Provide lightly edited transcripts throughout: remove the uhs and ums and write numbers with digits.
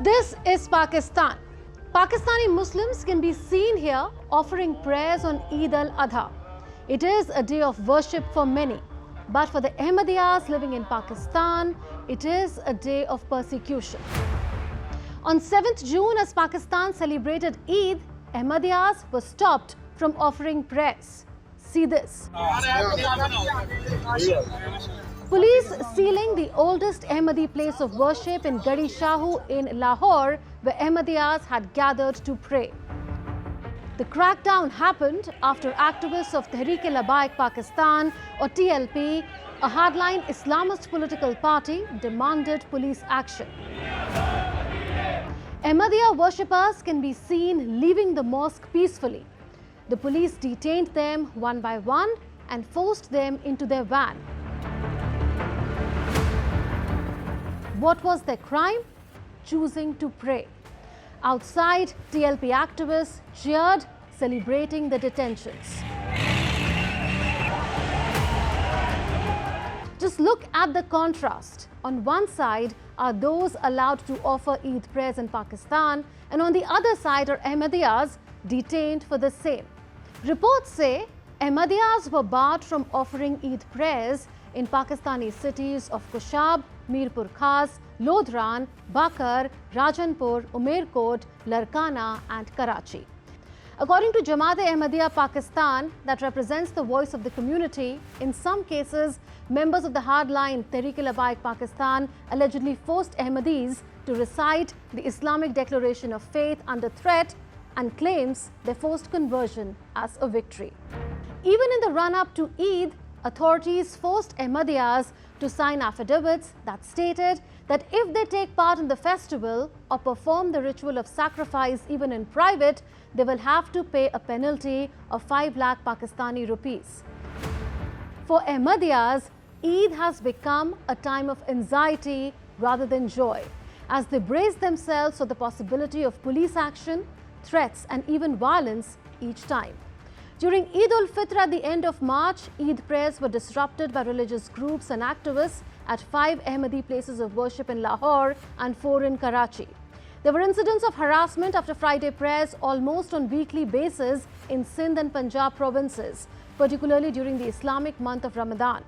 This is Pakistan. Pakistani Muslims can be seen here offering prayers on Eid-ul-Adha. It is a day of worship for many. But for the Ahmadiyyas living in Pakistan, it is a day of persecution. On 7th June, as Pakistan celebrated Eid, Ahmadiyyas were stopped from offering prayers. See this. Police sealing the oldest Ahmadi place of worship in Gadi Shahu in Lahore, where Ahmadiyyas had gathered to pray. The crackdown happened after activists of Tehreek-e-Labbaik Pakistan, or TLP, a hardline Islamist political party, demanded police action. Ahmadiyya worshippers can be seen leaving the mosque peacefully. The police detained them one by one and forced them into their van. What was their crime? Choosing to pray. Outside, TLP activists cheered, celebrating the detentions. Just look at the contrast. On one side are those allowed to offer Eid prayers in Pakistan, and on the other side are Ahmadiyyas detained for the same. Reports say Ahmadiyyas were barred from offering Eid prayers in Pakistani cities of Kushab, Mirpur Khas, Lodhran, Bakar, Rajanpur, Umerkot, Larkana and Karachi. According to Jamaat-e-Ahmadiyya Pakistan, that represents the voice of the community, in some cases, members of the hardline Tehreek-e-Labbaik Pakistan allegedly forced Ahmadis to recite the Islamic Declaration of Faith under threat and claims their forced conversion as a victory. Even in the run-up to Eid, authorities forced Ahmadiyyas to sign affidavits that stated that if they take part in the festival or perform the ritual of sacrifice even in private, they will have to pay a penalty of 5 lakh Pakistani rupees. For Ahmadiyyas, Eid has become a time of anxiety rather than joy, as they brace themselves for the possibility of police action, threats and even violence each time. During Eid-ul-Fitr at the end of March, Eid prayers were disrupted by religious groups and activists at 5 Ahmadi places of worship in Lahore and 4 in Karachi. There were incidents of harassment after Friday prayers almost on weekly basis in Sindh and Punjab provinces, particularly during the Islamic month of Ramadan.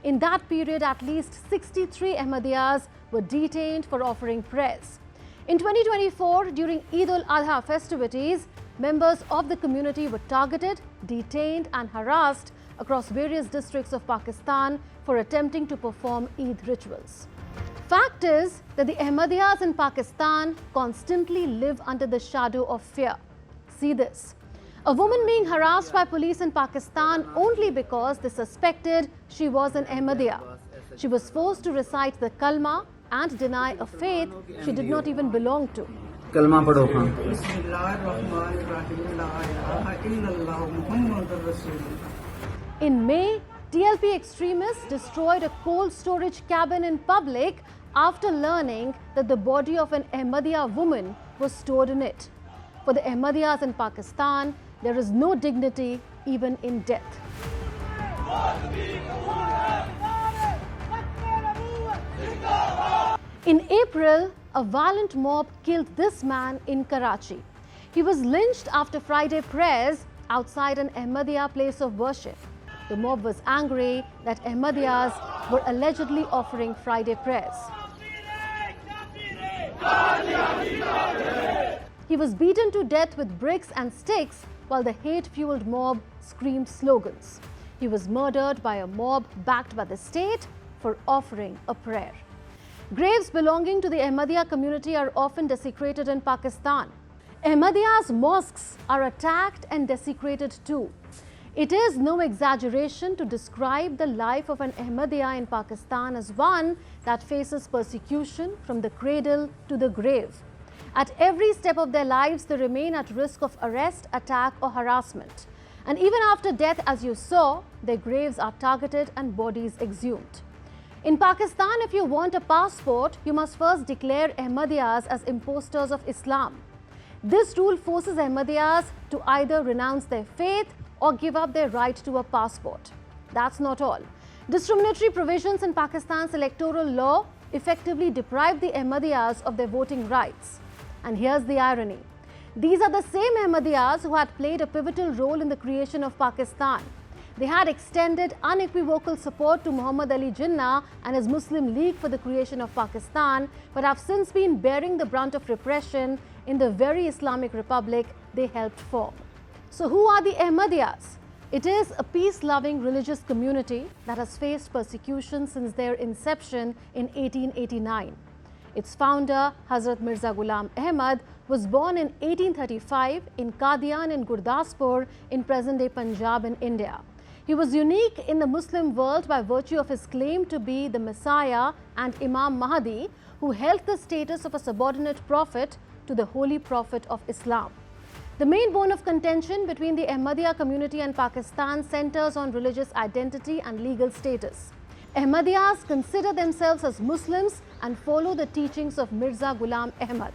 In that period, at least 63 Ahmadiyyas were detained for offering prayers. In 2024, during Eid-ul-Adha festivities, members of the community were targeted, detained and harassed across various districts of Pakistan for attempting to perform Eid rituals. Fact is that the Ahmadiyyas in Pakistan constantly live under the shadow of fear. See this. A woman being harassed by police in Pakistan only because they suspected she was an Ahmadiyya. She was forced to recite the Kalma and deny a faith she did not even belong to. Kalma padho khan. In May, TLP extremists destroyed a cold storage cabin in public after learning that the body of an Ahmadiyya woman was stored in it. For the Ahmadiyyas in Pakistan, there is no dignity even in death. In April, a violent mob killed this man in Karachi. He was lynched after Friday prayers outside an Ahmadiyya place of worship. The mob was angry that Ahmadiyyas were allegedly offering Friday prayers. He was beaten to death with bricks and sticks while the hate-fueled mob screamed slogans. He was murdered by a mob backed by the state for offering a prayer. Graves belonging to the Ahmadiyya community are often desecrated in Pakistan. Ahmadiyyas' mosques are attacked and desecrated too. It is no exaggeration to describe the life of an Ahmadiyya in Pakistan as one that faces persecution from the cradle to the grave. At every step of their lives, they remain at risk of arrest, attack or harassment. And even after death, as you saw, their graves are targeted and bodies exhumed. In Pakistan, if you want a passport, you must first declare Ahmadiyyas as impostors of Islam. This rule forces Ahmadiyyas to either renounce their faith or give up their right to a passport. That's not all. Discriminatory provisions in Pakistan's electoral law effectively deprived the Ahmadiyyas of their voting rights. And here's the irony. These are the same Ahmadiyyas who had played a pivotal role in the creation of Pakistan. They had extended unequivocal support to Muhammad Ali Jinnah and his Muslim League for the creation of Pakistan, but have since been bearing the brunt of repression in the very Islamic Republic they helped form. So who are the Ahmadiyyas? It is a peace-loving religious community that has faced persecution since their inception in 1889. Its founder, Hazrat Mirza Ghulam Ahmad, was born in 1835 in Qadian in Gurdaspur in present-day Punjab in India. He was unique in the Muslim world by virtue of his claim to be the Messiah and Imam Mahdi, who held the status of a subordinate prophet to the Holy Prophet of Islam. The main bone of contention between the Ahmadiyya community and Pakistan centers on religious identity and legal status. Ahmadiyyas consider themselves as Muslims and follow the teachings of Mirza Ghulam Ahmad.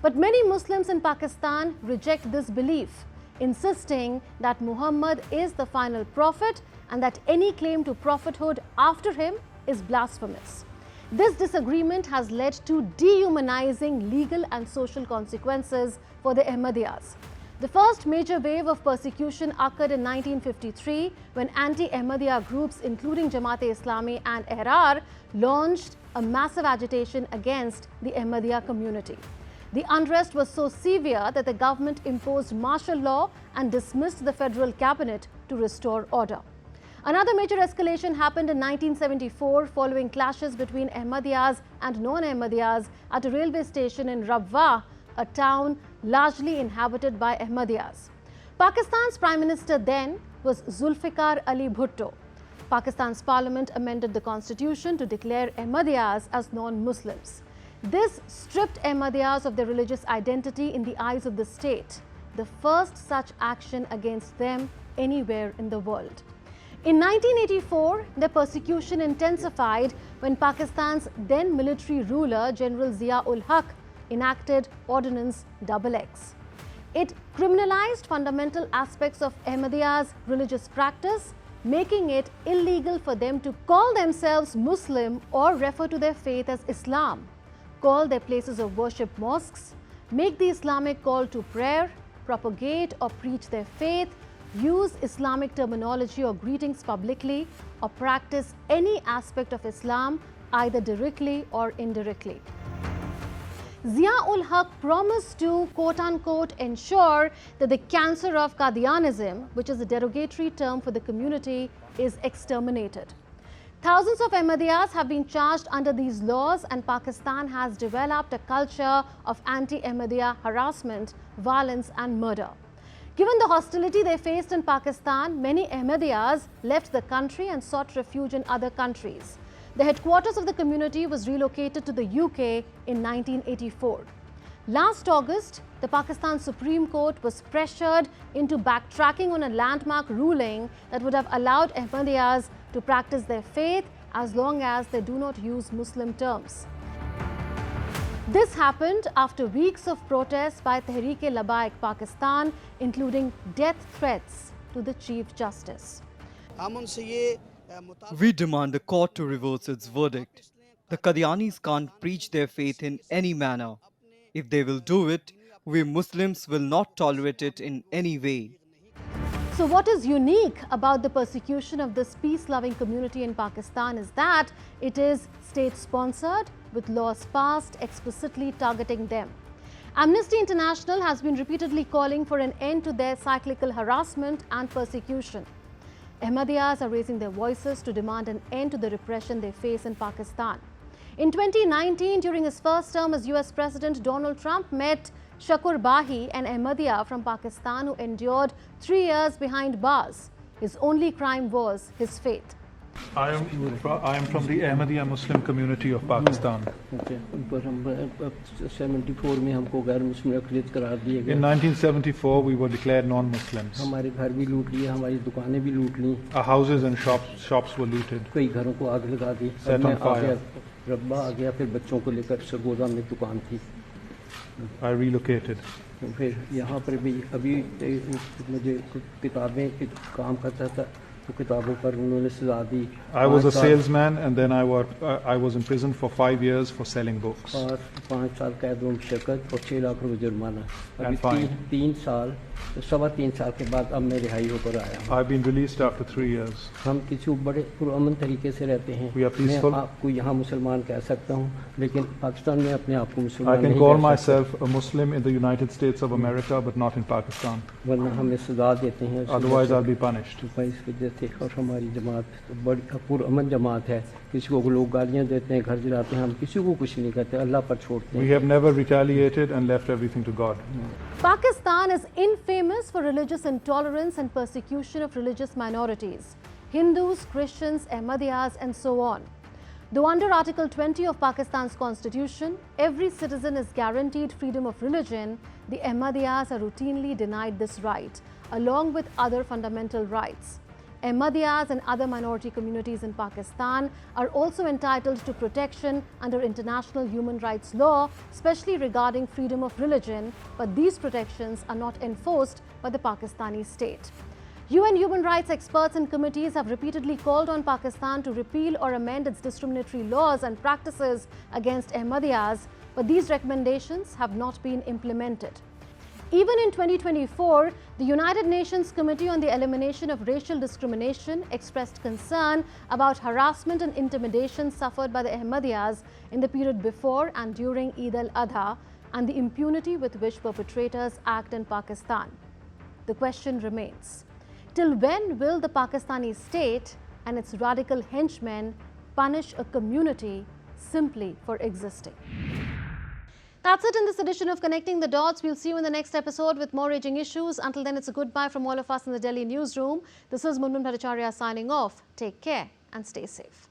But many Muslims in Pakistan reject this belief, insisting that Muhammad is the final prophet and that any claim to prophethood after him is blasphemous. This disagreement has led to dehumanizing legal and social consequences for the Ahmadiyyas. The first major wave of persecution occurred in 1953 when anti-Ahmadiyya groups including Jamaat-e-Islami and Ehrar launched a massive agitation against the Ahmadiyya community. The unrest was so severe that the government imposed martial law and dismissed the federal cabinet to restore order. Another major escalation happened in 1974 following clashes between Ahmadiyyas and non-Ahmadiyyas at a railway station in Rabwa, a town largely inhabited by Ahmadiyyas. Pakistan's Prime Minister then was Zulfikar Ali Bhutto. Pakistan's parliament amended the constitution to declare Ahmadiyyas as non-Muslims. This stripped Ahmadiyyas of their religious identity in the eyes of the state, the first such action against them anywhere in the world. In 1984, the persecution intensified when Pakistan's then military ruler, General Zia-ul-Haq, enacted Ordinance XX. It criminalized fundamental aspects of Ahmadiyyas' religious practice, making it illegal for them to call themselves Muslim or refer to their faith as Islam, call their places of worship mosques, make the Islamic call to prayer, propagate or preach their faith, use Islamic terminology or greetings publicly, or practice any aspect of Islam either directly or indirectly. Zia-ul-Haq promised to quote-unquote ensure that the cancer of Qadianism, which is a derogatory term for the community, is exterminated. Thousands of Ahmadiyyas have been charged under these laws, and Pakistan has developed a culture of anti-Ahmadiyya harassment, violence and murder. Given the hostility they faced in Pakistan, many Ahmadiyyas left the country and sought refuge in other countries. The headquarters of the community was relocated to the UK in 1984. Last August, the Pakistan Supreme Court was pressured into backtracking on a landmark ruling that would have allowed Ahmadiyyas to practice their faith as long as they do not use Muslim terms. This happened after weeks of protests by Tehreek-e-Labbaik Pakistan, including death threats to the Chief Justice. We demand the court to reverse its verdict. The Qadianis can't preach their faith in any manner. If they will do it, we Muslims will not tolerate it in any way. So what is unique about the persecution of this peace-loving community in Pakistan is that it is state-sponsored, with laws passed explicitly targeting them. Amnesty International has been repeatedly calling for an end to their cyclical harassment and persecution. Ahmadiyyas are raising their voices to demand an end to the repression they face in Pakistan. In 2019, during his first term as US President, Donald Trump met Shakur Bahi, an Ahmadiyya from Pakistan who endured 3 years behind bars. His only crime was his faith. I am from the Ahmadiyya Muslim community of Pakistan. In 1974, we were declared non-Muslims. Our houses and shops were looted, set on fire. I relocated. तो किताबों पर उन्होंने सजा दी। I was a 5 साल salesman, and then I was in prison for 5 years for selling books. और 5 साल कैद व मुशक्कत और 6 लाख रुपए जुर्माना। अभी And fine. 3 साल, 3.25 साल के बाद अब मैं रिहाई होकर आया हूँ। I've been released after 3 years. हम किसी बड़े पुरअमन तरीके से रहते हैं। We are peaceful. मैं आपको यहाँ मुसलमान कह सकता हूँ, लेकिन पाकिस्तान में अपने आप को I मुसलमान can नहीं call कह सकता, myself a Muslim in the United States of America, but not in Pakistan. वरना हमें सजा देते हैं। Otherwise, I'll be punished. तो इस वजह से, और हमारी जमात तो बड़ी पुरअमन जमात है। किसी को लोग गालियाँ देते हैं, घर जलाते हैं, हम किसी को कुछ नहीं कहते, अल्लाह पर छोड़ते We हैं। have never retaliated and left everything to God. Pakistan is infamous for religious intolerance and persecution of religious minorities, Hindus, Christians, Ahmadiyyas, and so on. Though under Article 20 of Pakistan's constitution, every citizen is guaranteed freedom of religion, the Ahmadiyyas are routinely denied this right, along with other fundamental rights. Ahmadiyyas and other minority communities in Pakistan are also entitled to protection under international human rights law, especially regarding freedom of religion, but these protections are not enforced by the Pakistani state. UN human rights experts and committees have repeatedly called on Pakistan to repeal or amend its discriminatory laws and practices against Ahmadiyyas, but these recommendations have not been implemented. Even in 2024, the United Nations Committee on the Elimination of Racial Discrimination expressed concern about harassment and intimidation suffered by the Ahmadiyyas in the period before and during Eid-ul-Adha and the impunity with which perpetrators act in Pakistan. The question remains, till when will the Pakistani state and its radical henchmen punish a community simply for existing? That's it in this edition of Connecting the Dots. We'll see you in the next episode with more raging issues. Until then, it's a goodbye from all of us in the Delhi newsroom. This is Munmun Bhattacharya signing off. Take care and stay safe.